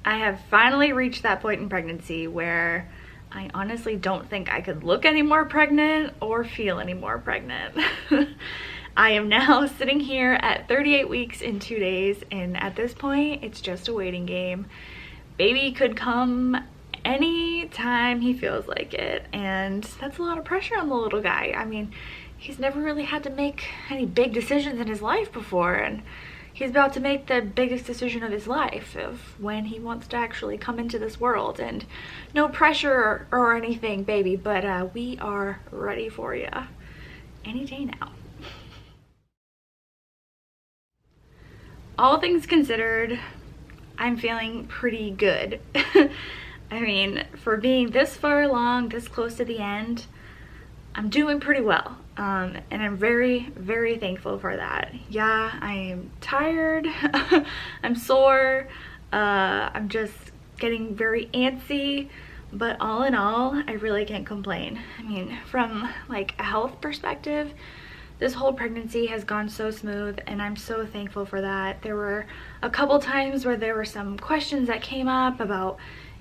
I have finally reached that point in pregnancy where I honestly don't think I could look any more pregnant or feel any more pregnant. I am now sitting here at 38 weeks in 2 days, and at this point, it's just a waiting game. Baby could come any time he feels like it, and that's a lot of pressure on the little guy. I mean, he's never really had to make any big decisions in his life before, and he's about to make the biggest decision of his life of when he wants to actually come into this world. And no pressure or anything, baby, but we are ready for you any day now. All things considered, I'm feeling pretty good. I mean, for being this far along, this close to the end, I'm doing pretty well. And I'm very, very thankful for that. Yeah, I am tired. I'm sore. I'm just getting very antsy. But all in all, I really can't complain. I mean, from like a health perspective, this whole pregnancy has gone so smooth, and I'm so thankful for that. There were a couple times where there were some questions that came up about,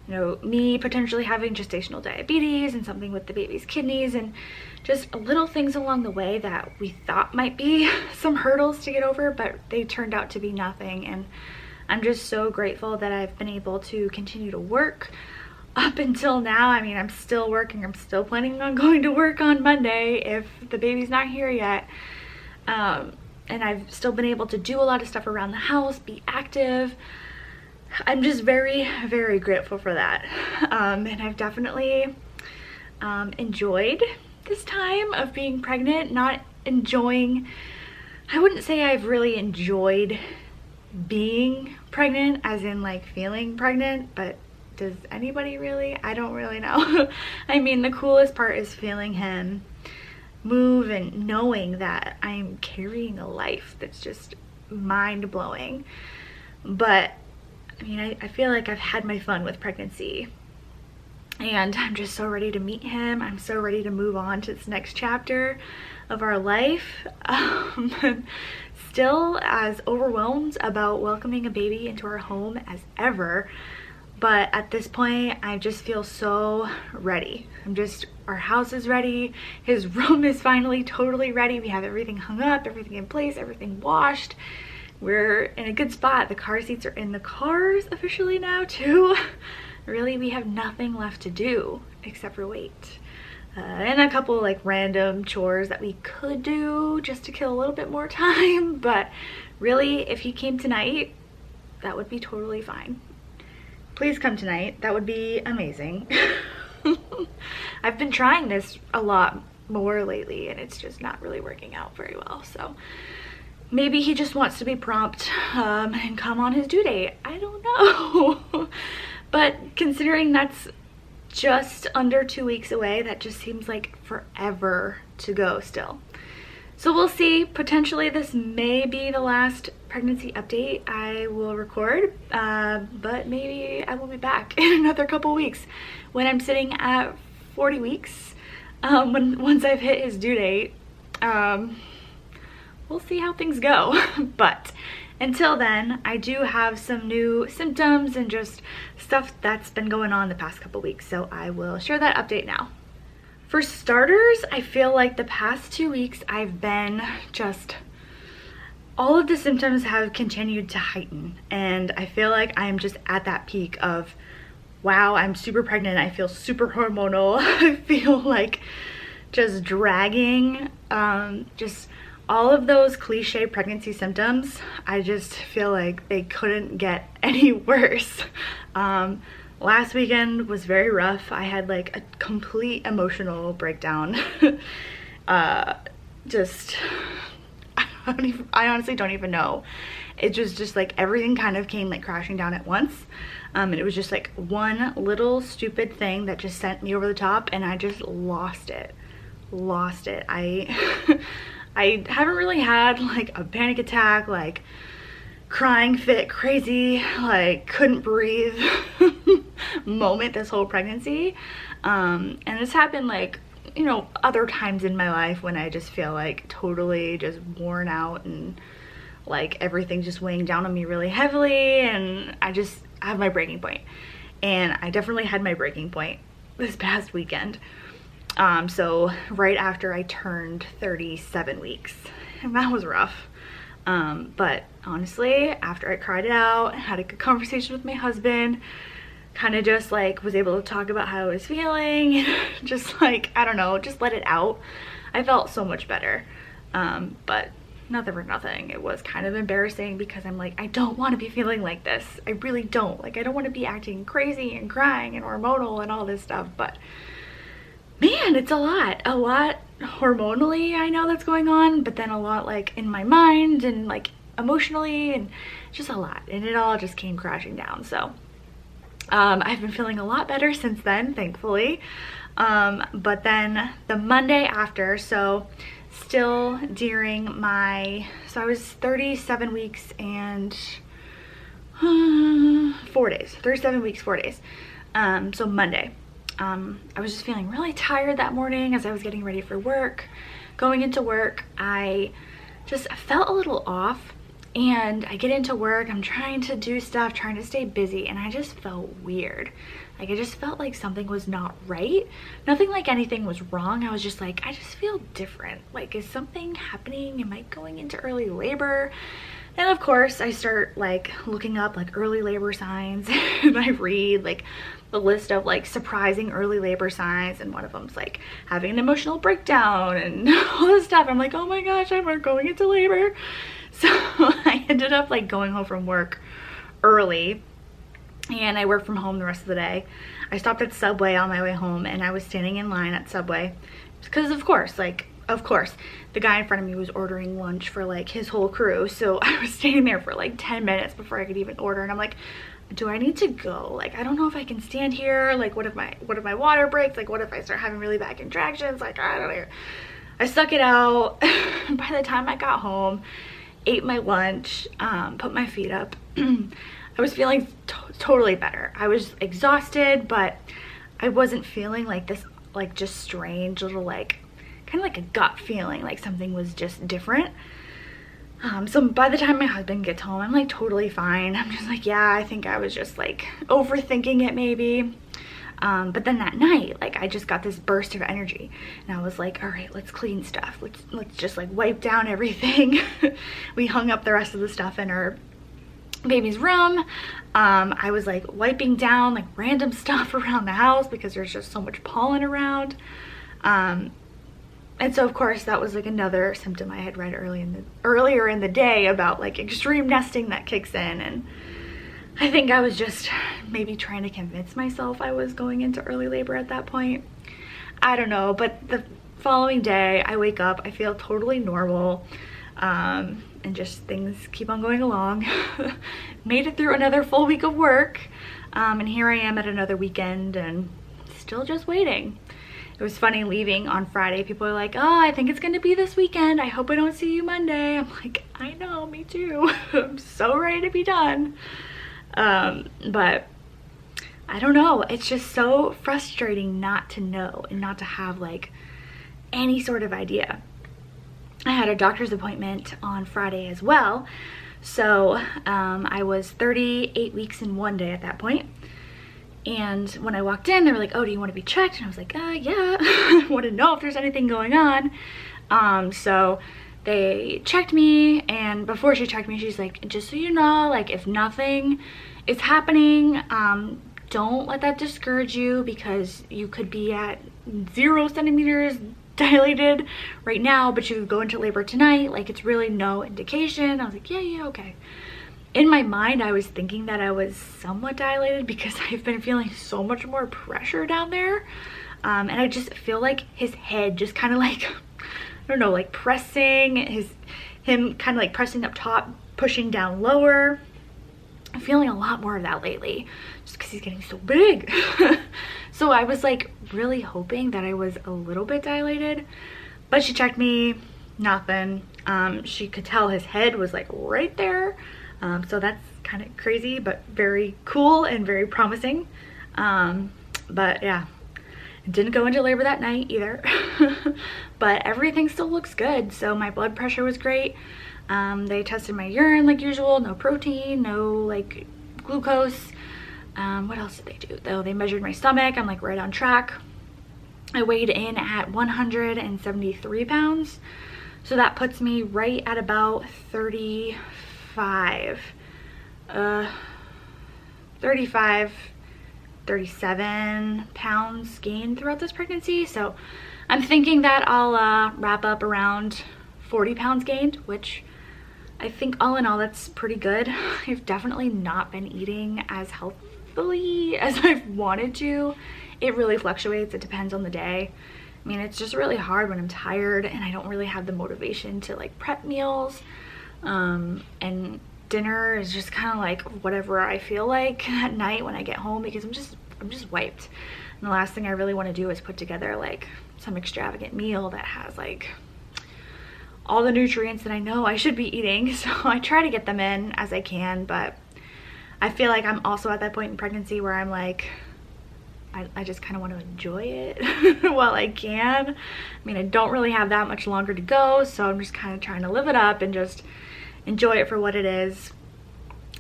you know, me potentially having gestational diabetes and something with the baby's kidneys, and just little things along the way that we thought might be some hurdles to get over, but they turned out to be nothing. And I'm just so grateful that I've been able to continue to work up until now. I mean, I'm still working. I'm still planning on going to work on Monday if the baby's not here yet. And I've still been able to do a lot of stuff around the house, be active. I'm just very, very grateful for that. And I've definitely enjoyed this time of being pregnant. Not enjoying, I wouldn't say I've really enjoyed being pregnant as in like feeling pregnant, but does anybody really? I don't really know. I mean, the coolest part is feeling him move and knowing that I'm carrying a life that's just mind-blowing. But I mean, I feel like I've had my fun with pregnancy, and I'm just so ready to meet him. I'm so ready to move on to this next chapter of our life. Still as overwhelmed about welcoming a baby into our home as ever. But at this point, I just feel so ready. Our house is ready. His room is finally totally ready. We have everything hung up, everything in place, everything washed. We're in a good spot. The car seats are in the cars officially now too. Really, we have nothing left to do except for wait. And a couple like random chores that we could do just to kill a little bit more time. But really, if he came tonight, that would be totally fine. Please come tonight. That would be amazing. I've been trying this a lot more lately, and it's just not really working out very well. So maybe he just wants to be prompt and come on his due date. I don't know. But considering that's just under 2 weeks away, that just seems like forever to go still. So we'll see. Potentially this may be the last pregnancy update I will record, but maybe I will be back in another couple weeks when I'm sitting at 40 weeks. Once I've hit his due date, we'll see how things go. But until then, I do have some new symptoms and just stuff that's been going on the past couple weeks, so I will share that update now. For starters, I feel like the past 2 weeks I've been just, all of the symptoms have continued to heighten, and I feel like I'm just at that peak of, wow, I'm super pregnant, I feel super hormonal, I feel like just dragging, just all of those cliche pregnancy symptoms. I just feel like they couldn't get any worse. Last weekend was very rough. I had like a complete emotional breakdown. I honestly don't even know. It was just like everything kind of came like crashing down at once. And it was just like one little stupid thing that just sent me over the top, and I just lost it. I haven't really had like a panic attack, like crying fit, crazy, like couldn't breathe moment this whole pregnancy. And this happened like, you know, other times in my life when I just feel like totally just worn out and like everything's just weighing down on me really heavily, and I have my breaking point. And I definitely had my breaking point this past weekend. So right after I turned 37 weeks, and that was rough. But honestly, after I cried it out, had a good conversation with my husband, kind of just like was able to talk about how I was feeling, and just like, I don't know, just let it out. I felt so much better. But nothing for nothing, it was kind of embarrassing because I'm like, I don't want to be feeling like this. I really don't. Like, I don't want to be acting crazy and crying and hormonal and all this stuff, but man, it's a lot hormonally, I know that's going on, but then a lot like in my mind and like emotionally, and just a lot, and it all just came crashing down. So I've been feeling a lot better since then, thankfully. But then the Monday after, so still during so I was 37 weeks and 4 days, 37 weeks, 4 days. So Monday, I was just feeling really tired that morning as I was getting ready for work. Going into work, I just felt a little off, and I get into work, I'm trying to do stuff, trying to stay busy, and I just felt weird. Like, I just felt like something was not right. Nothing like anything was wrong. I was just like, I just feel different. Like, is something happening? Am I going into early labor? And of course, I start like looking up like early labor signs, and I read like the list of like surprising early labor signs, and one of them's like having an emotional breakdown and all this stuff. I'm like, oh my gosh, I'm going into labor. So I ended up like going home from work early, and I worked from home the rest of the day. I stopped at Subway on my way home, and I was standing in line at Subway because of course, the guy in front of me was ordering lunch for like his whole crew. So I was standing there for like 10 minutes before I could even order, and I'm like, do I need to go? Like, I don't know if I can stand here. Like, what if my water breaks? Like, what if I start having really bad contractions? Like, I don't know. I stuck it out. By the time I got home, ate my lunch, put my feet up, I was feeling totally better. I was exhausted, but I wasn't feeling like this, like just strange little like, kind of like a gut feeling, like something was just different. So by the time my husband gets home, I'm like totally fine. I'm just like, yeah, I think I was just like overthinking it maybe. But then that night, like I just got this burst of energy, and I was like, all right, let's clean stuff. Let's just like wipe down everything. We hung up the rest of the stuff in our baby's room. I was like wiping down like random stuff around the house because there's just so much pollen around. And so of course that was like another symptom I had read earlier in the day about like extreme nesting that kicks in, and I think I was just maybe trying to convince myself I was going into early labor at that point. I don't know, but the following day I wake up, I feel totally normal, and just things keep on going along. Made it through another full week of work, and here I am at another weekend and still just waiting. It was funny leaving on Friday. People are like, oh, I think it's gonna be this weekend. I hope I don't see you Monday. I'm like, I know, me too. I'm so ready to be done. But I don't know. It's just so frustrating not to know and not to have like any sort of idea. I had a doctor's appointment on Friday as well. So I was 38 weeks in 1 day at that point. And when I walked in, they were like, oh, do you want to be checked? And I was like, yeah, I want to know if there's anything going on. So they checked me, and before she checked me, she's like, just so you know, like if nothing is happening, don't let that discourage you, because you could be at 0 centimeters dilated right now, but you could go into labor tonight. Like, it's really no indication. I was like, yeah, okay. In my mind, I was thinking that I was somewhat dilated because I've been feeling so much more pressure down there. And I just feel like his head just kind of like, I don't know, like pressing, him kind of like pressing up top, pushing down lower. I'm feeling a lot more of that lately just because he's getting so big. So I was like really hoping that I was a little bit dilated, but she checked me, nothing. She could tell his head was like right there. So that's kind of crazy, but very cool and very promising. But yeah, didn't go into labor that night either. But everything still looks good. So my blood pressure was great. They tested my urine like usual, no protein, no like glucose. What else did they do? Though they measured my stomach, I'm like right on track. I weighed in at 173 pounds. So that puts me right at about 35, 37 pounds gained throughout this pregnancy. So I'm thinking that I'll wrap up around 40 pounds gained, which I think all in all that's pretty good. I've definitely not been eating as healthily as I've wanted to. It really fluctuates, it depends on the day. I mean, it's just really hard when I'm tired and I don't really have the motivation to like prep meals. And dinner is just kind of like whatever I feel like at night when I get home, because I'm just wiped. And the last thing I really want to do is put together like some extravagant meal that has like all the nutrients that I know I should be eating. So I try to get them in as I can, but I feel like I'm also at that point in pregnancy where I'm like, I just kind of want to enjoy it while I can. I mean, I don't really have that much longer to go, so I'm just kind of trying to live it up and just enjoy it for what it is.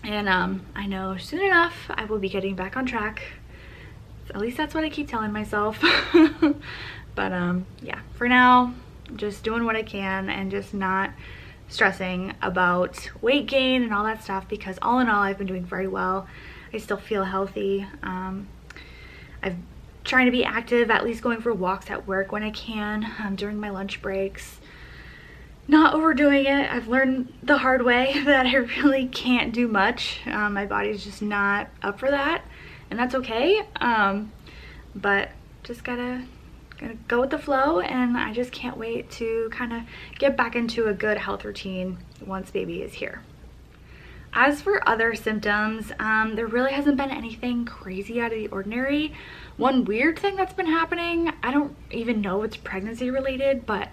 And I know soon enough I will be getting back on track. At least that's what I keep telling myself. But yeah, for now, just doing what I can and just not stressing about weight gain and all that stuff, because all in all I've been doing very well. I still feel healthy. I'm trying to be active, at least going for walks at work when I can, during my lunch breaks. Not overdoing it. I've learned the hard way that I really can't do much. My body's just not up for that, and that's okay. But just gotta go with the flow, and I just can't wait to kind of get back into a good health routine once baby is here. As for other symptoms, there really hasn't been anything crazy out of the ordinary. One weird thing that's been happening, I don't even know if it's pregnancy related, but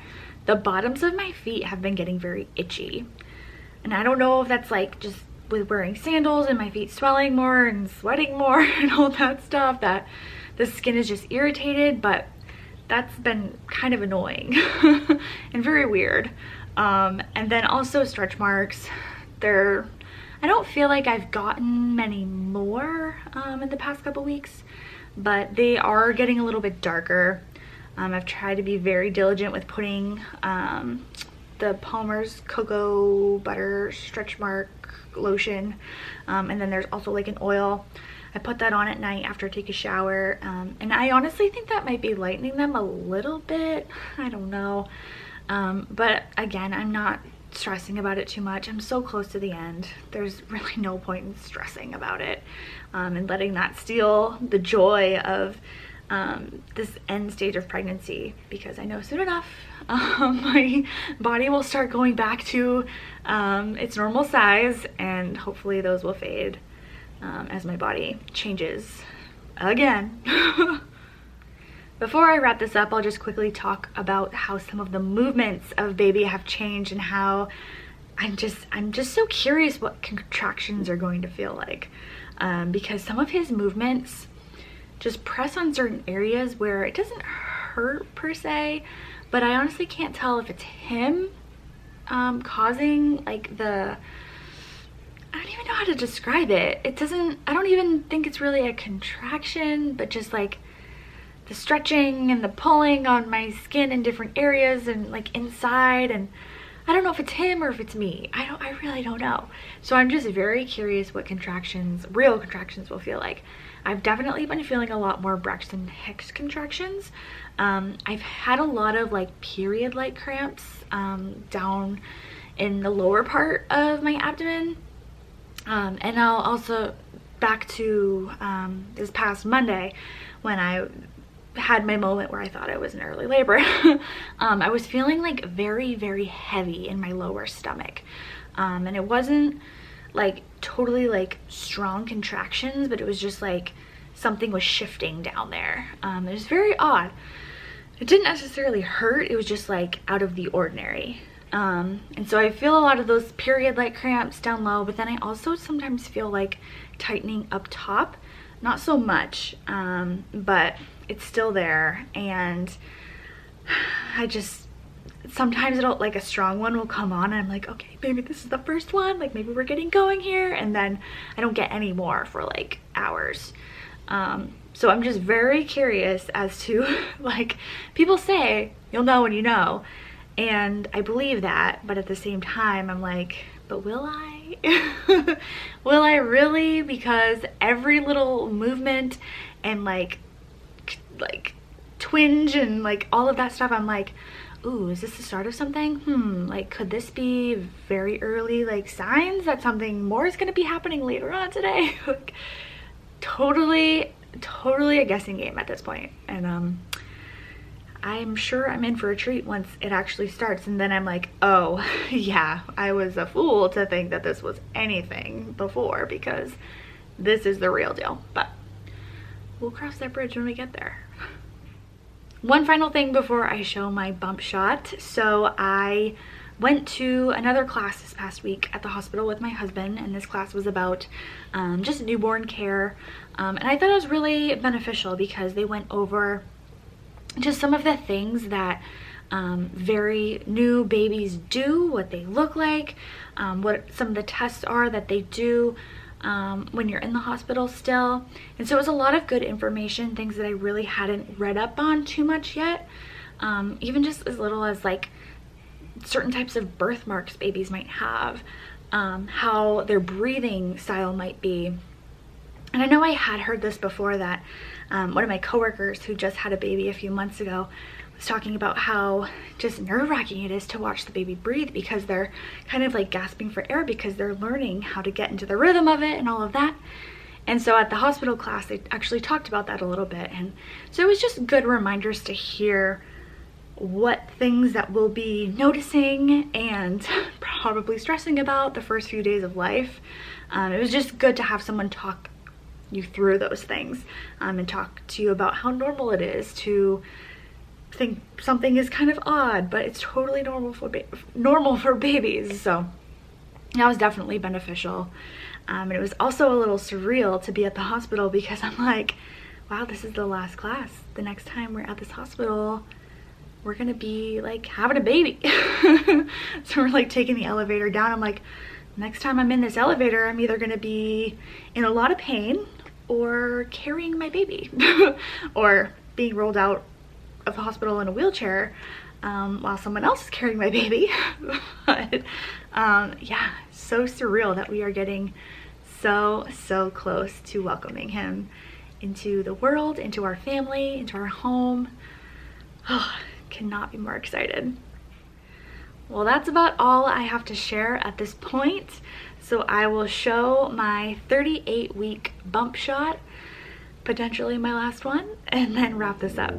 the bottoms of my feet have been getting very itchy. And I don't know if that's like just with wearing sandals and my feet swelling more and sweating more and all that stuff, that the skin is just irritated, but that's been kind of annoying and very weird. And then also stretch marks. I don't feel like I've gotten many more in the past couple weeks, but they are getting a little bit darker. I've tried to be very diligent with putting the Palmer's Cocoa Butter Stretch Mark Lotion, and then there's also like an oil. I put that on at night after I take a shower, and I honestly think that might be lightening them a little bit. I don't know, but again, I'm not stressing about it too much. I'm so close to the end. There's really no point in stressing about it, and letting that steal the joy of this end stage of pregnancy, because I know soon enough my body will start going back to its normal size, and hopefully those will fade as my body changes again. Before I wrap this up, I'll just quickly talk about how some of the movements of baby have changed, and how I'm just so curious what contractions are going to feel like, because some of his movements just press on certain areas where it doesn't hurt per se, but I honestly can't tell if it's him causing like I don't even know how to describe it. I don't even think it's really a contraction, but just like the stretching and the pulling on my skin in different areas and like inside, and I don't know if it's him or if it's me. I really don't know. So I'm just very curious what real contractions will feel like. I've definitely been feeling a lot more Braxton Hicks contractions. I've had a lot of like period-like cramps down in the lower part of my abdomen. And I'll also, back to this past Monday when I had my moment where I thought I was in early labor, I was feeling like very, very heavy in my lower stomach. And it wasn't like totally like strong contractions, but it was just like something was shifting down there. It was very odd. It didn't necessarily hurt, it was just like out of the ordinary. And so I feel a lot of those period-like cramps down low, but then I also sometimes feel like tightening up top. Not so much, but it's still there, and sometimes it'll, like a strong one will come on and I'm like, okay, maybe this is the first one, like maybe we're getting going here, and then I don't get any more for like hours. So I'm just very curious as to, like, people say you'll know when you know, and I believe that, but at the same time I'm like, but will I? Will I really? Because every little movement and like twinge and like all of that stuff, I'm like, ooh, is this the start of something? Like, could this be very early like signs that something more is gonna be happening later on today? Like, totally a guessing game at this point. And I'm sure I'm in for a treat once it actually starts, and then I'm like, oh yeah, I was a fool to think that this was anything before, because this is the real deal. But we'll cross that bridge when we get there. One final thing before I show my bump shot. So I went to another class this past week at the hospital with my husband, and this class was about just newborn care, and I thought it was really beneficial because they went over just some of the things that very new babies do, what they look like, what some of the tests are that they do when you're in the hospital still. And so it was a lot of good information, things that I really hadn't read up on too much yet, even just as little as like certain types of birthmarks babies might have, how their breathing style might be. And I know I had heard this before, that one of my coworkers who just had a baby a few months ago was talking about how just nerve-wracking it is to watch the baby breathe, because they're kind of like gasping for air because they're learning how to get into the rhythm of it and all of that. And so at the hospital class, they actually talked about that a little bit. And so it was just good reminders to hear what things that we'll be noticing and probably stressing about the first few days of life. It was just good to have someone talk you through those things, and talk to you about how normal it is to think something is kind of odd, but it's totally normal for babies. So that was definitely beneficial. And it was also a little surreal to be at the hospital, because I'm like, wow, this is the last class. The next time we're at this hospital, we're gonna be like having a baby. So we're like taking the elevator down. I'm like, next time I'm in this elevator, I'm either gonna be in a lot of pain or carrying my baby or being rolled out of the hospital in a wheelchair while someone else is carrying my baby. But yeah, so surreal that we are getting so close to welcoming him into the world, into our family, into our home. Oh, cannot be more excited. Well, that's about all I have to share at this point. So I will show my 38-week bump shot, potentially my last one, and then wrap this up.